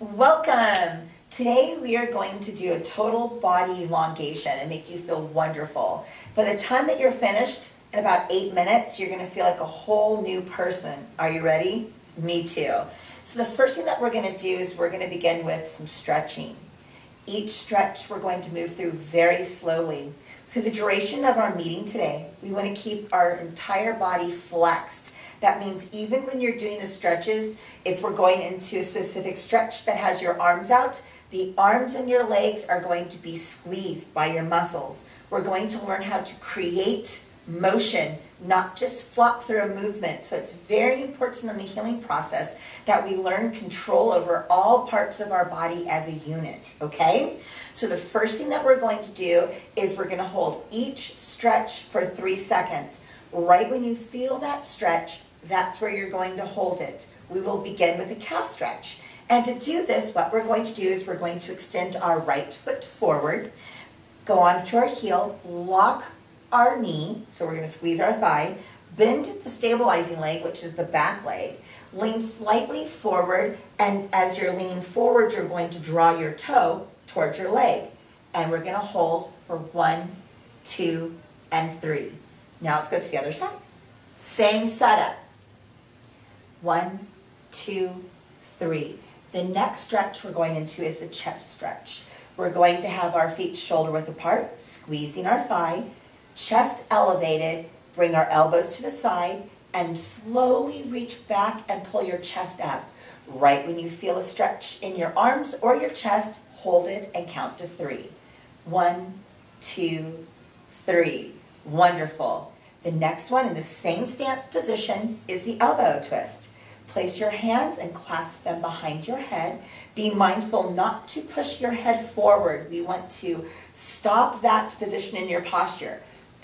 Welcome! Today we are going to do a total body elongation and make you feel wonderful. By the time that you're finished, in about 8 minutes, you're going to feel like a whole new person. Are you ready? Me too. So the first thing that we're going to do is we're going to begin with some stretching. Each stretch we're going to move through very slowly. Through the duration of our meeting today, we want to keep our entire body flexed. That means even when you're doing the stretches, if we're going into a specific stretch that has your arms out, the arms and your legs are going to be squeezed by your muscles. We're going to learn how to create motion, not just flop through a movement. So it's very important in the healing process that we learn control over all parts of our body as a unit, okay? So the first thing that we're going to do is we're going to hold each stretch for 3 seconds. Right when you feel that stretch, that's where you're going to hold it. We will begin with a calf stretch. And to do this, what we're going to do is we're going to extend our right foot forward, go onto our heel, lock our knee, so we're going to squeeze our thigh, bend the stabilizing leg, which is the back leg, lean slightly forward, and as you're leaning forward, you're going to draw your toe towards your leg. And we're going to hold for 1, 2, and 3. Now let's go to the other side. Same setup. 1, 2, 3. The next stretch we're going into is the chest stretch. We're going to have our feet shoulder width apart, squeezing our thigh, chest elevated, bring our elbows to the side, and slowly reach back and pull your chest up. Right when you feel a stretch in your arms or your chest, hold it and count to 3. 1, 2, 3. Wonderful. The next one in the same stance position is the elbow twist. Place your hands and clasp them behind your head. Be mindful not to push your head forward. We want to stop that position in your posture.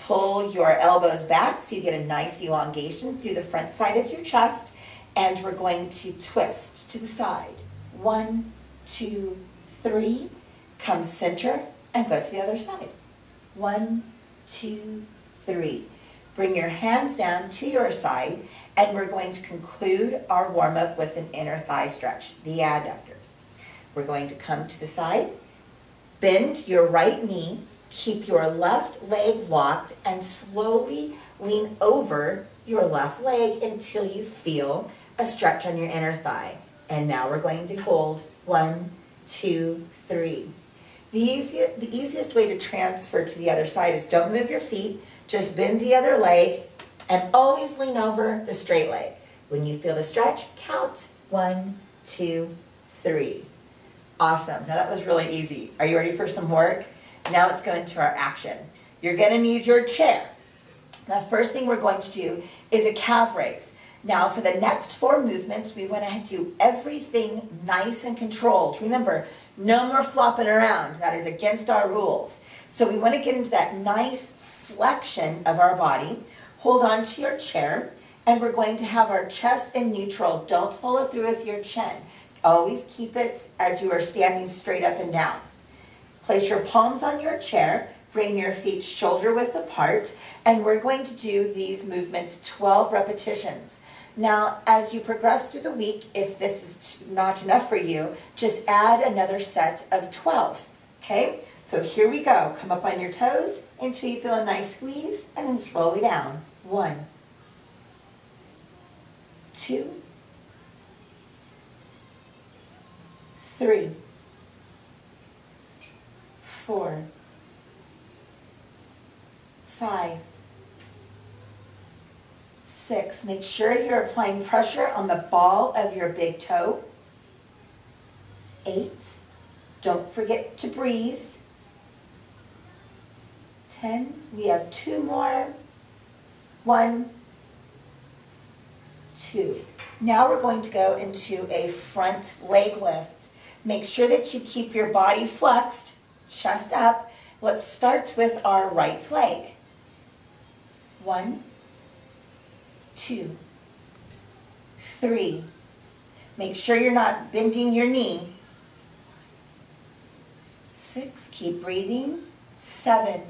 Pull your elbows back so you get a nice elongation through the front side of your chest. And we're going to twist to the side. 1, 2, 3. Come center and go to the other side. 1, 2, 3. Bring your hands down to your side, and we're going to conclude our warm-up with an inner thigh stretch, the adductors. We're going to come to the side, bend your right knee, keep your left leg locked, and slowly lean over your left leg until you feel a stretch on your inner thigh. And now we're going to hold 1, 2, 3. The easiest way to transfer to the other side is don't move your feet, just bend the other leg, and always lean over the straight leg. When you feel the stretch, count 1, 2, 3. Awesome. Now that was really easy. Are you ready for some work? Now let's go into our action. You're going to need your chair. The first thing we're going to do is a calf raise. Now for the next 4 movements, we want to do everything nice and controlled. Remember, no more flopping around. That is against our rules. So we want to get into that nice flexion of our body. Hold on to your chair, and we're going to have our chest in neutral. Don't follow through with your chin. Always keep it as you are standing straight up and down. Place your palms on your chair. Bring your feet shoulder width apart, and we're going to do these movements 12 repetitions. Now, as you progress through the week, if this is not enough for you, just add another set of 12, okay? So here we go. Come up on your toes until you feel a nice squeeze, and then slowly down. 1, 2, 3, 4, 5, 6. Make sure you're applying pressure on the ball of your big toe. 8. Don't forget to breathe. 10. We have 2 more. 1, 2. Now we're going to go into a front leg lift. Make sure that you keep your body flexed, chest up. Let's start with our right leg. 1, 2, 3. Make sure you're not bending your knee. 6. Keep breathing. 7,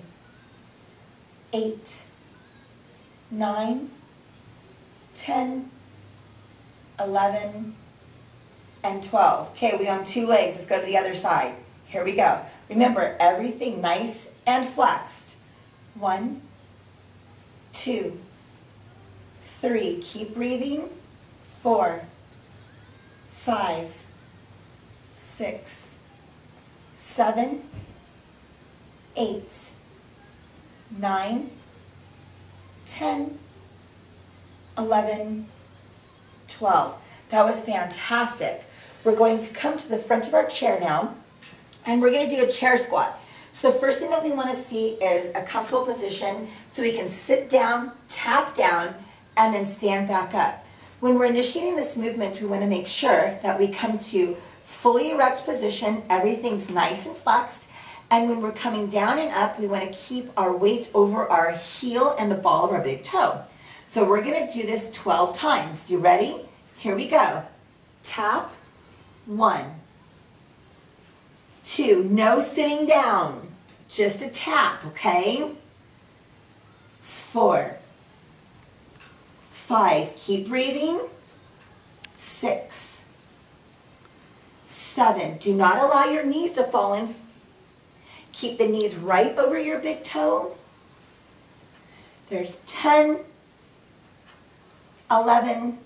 8, 9, 10, 11, and 12. Okay, we on 2 legs. Let's go to the other side. Here we go. Remember, everything nice and flexed. 1, 2, 3. Keep breathing. 4, 5, 6, 7, 8, 9, 10, 11, 12. That was fantastic. We're going to come to the front of our chair now, and we're going to do a chair squat. So the first thing that we want to see is a comfortable position so we can sit down, tap down, and then stand back up. When we're initiating this movement, we want to make sure that we come to fully erect position, everything's nice and flexed, and when we're coming down and up, we want to keep our weight over our heel and the ball of our big toe. So we're going to do this 12 times. You ready? Here we go. Tap. 1, 2. No sitting down. Just a tap, okay? 4, 5. Keep breathing. 6, 7. Do not allow your knees to fall in. Keep the knees right over your big toe. There's 10, 11,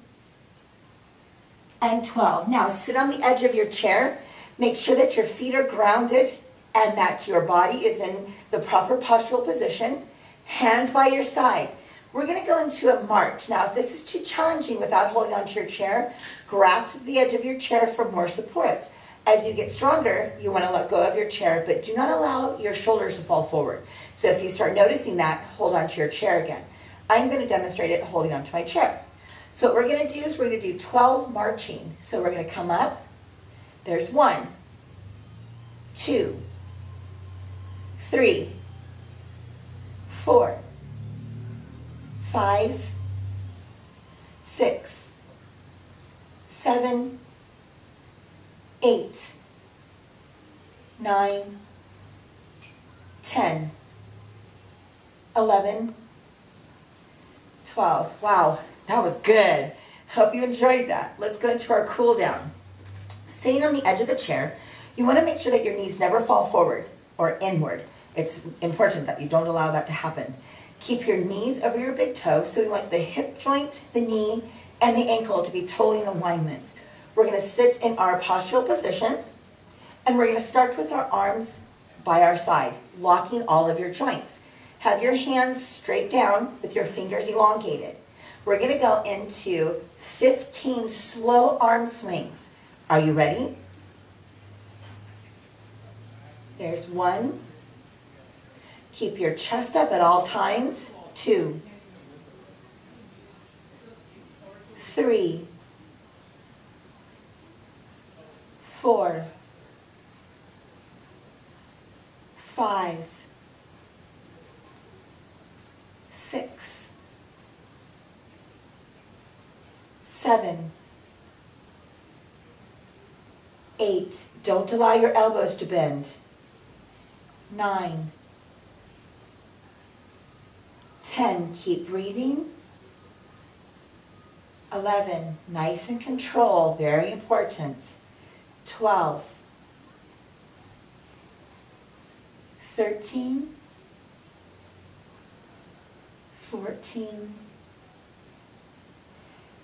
and 12. Now sit on the edge of your chair. Make sure that your feet are grounded and that your body is in the proper postural position. Hands by your side. We're going to go into a march. Now if this is too challenging without holding onto your chair, grasp the edge of your chair for more support. As you get stronger, you want to let go of your chair, but do not allow your shoulders to fall forward. So if you start noticing that, hold onto your chair again. I'm going to demonstrate it holding onto my chair. So what we're going to do is we're going to do 12 marching. So we're going to come up. There's 1, 2, 3, 4, 5, 6, 7, 8, 9, 10, 11, 12. Wow, that was good. Hope you enjoyed that. Let's go into our cool down. Sitting on the edge of the chair, you want to make sure that your knees never fall forward or inward. It's important that you don't allow that to happen. Keep your knees over your big toe, so we want the hip joint, the knee, and the ankle to be totally in alignment. We're going to sit in our postural position, and we're going to start with our arms by our side, locking all of your joints. Have your hands straight down with your fingers elongated. We're going to go into 15 slow arm swings. Are you ready? There's 1. Keep your chest up at all times. 2, 3, 4, 5, 6, 7, 8. Don't allow your elbows to bend. 9, 10. Keep breathing. 11. Nice and control. Very important. 12. 13. 14.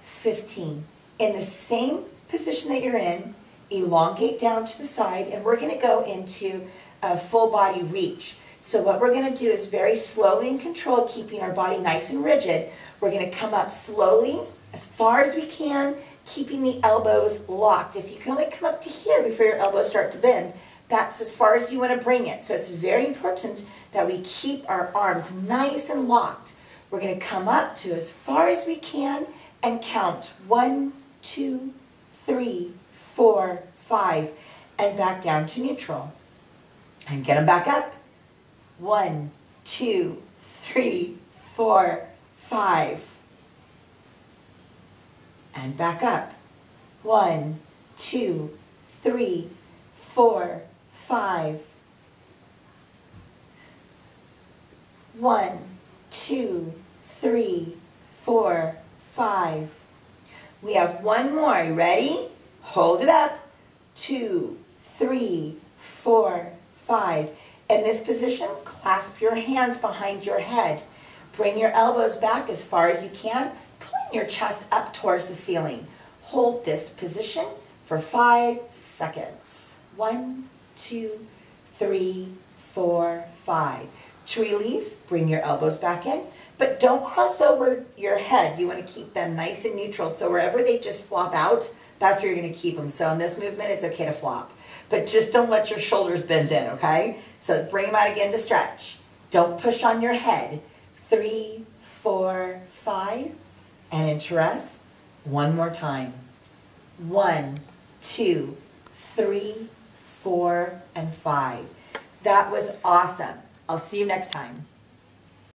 15. In the same position that you're in, elongate down to the side, and we're going to go into a full body reach. So what we're going to do is very slowly and controlled, keeping our body nice and rigid. We're going to come up slowly, as far as we can, keeping the elbows locked. If you can only come up to here before your elbows start to bend, that's as far as you want to bring it. So it's very important that we keep our arms nice and locked. We're going to come up to as far as we can and count 1, 2, 3, 4, 5, and back down to neutral. And get them back up. 1, 2, 3, 4, 5. And back up. 1, 2, 3, 4, 5. 1, 2, 3, 4, 5. We have one more. You ready? Hold it up. 2, 3, 4, 5. In this position, clasp your hands behind your head. Bring your elbows back as far as you can, pulling your chest up towards the ceiling. Hold this position for 5 seconds. 1, 2, 3, 4, 5. To release, bring your elbows back in, but don't cross over your head. You want to keep them nice and neutral, so wherever they just flop out, that's where you're going to keep them. So in this movement, it's okay to flop, but just don't let your shoulders bend in, okay? So let's bring them out again to stretch. Don't push on your head. 3, 4, 5, and into rest. One more time. 1, 2, 3, 4, and 5. That was awesome. I'll see you next time.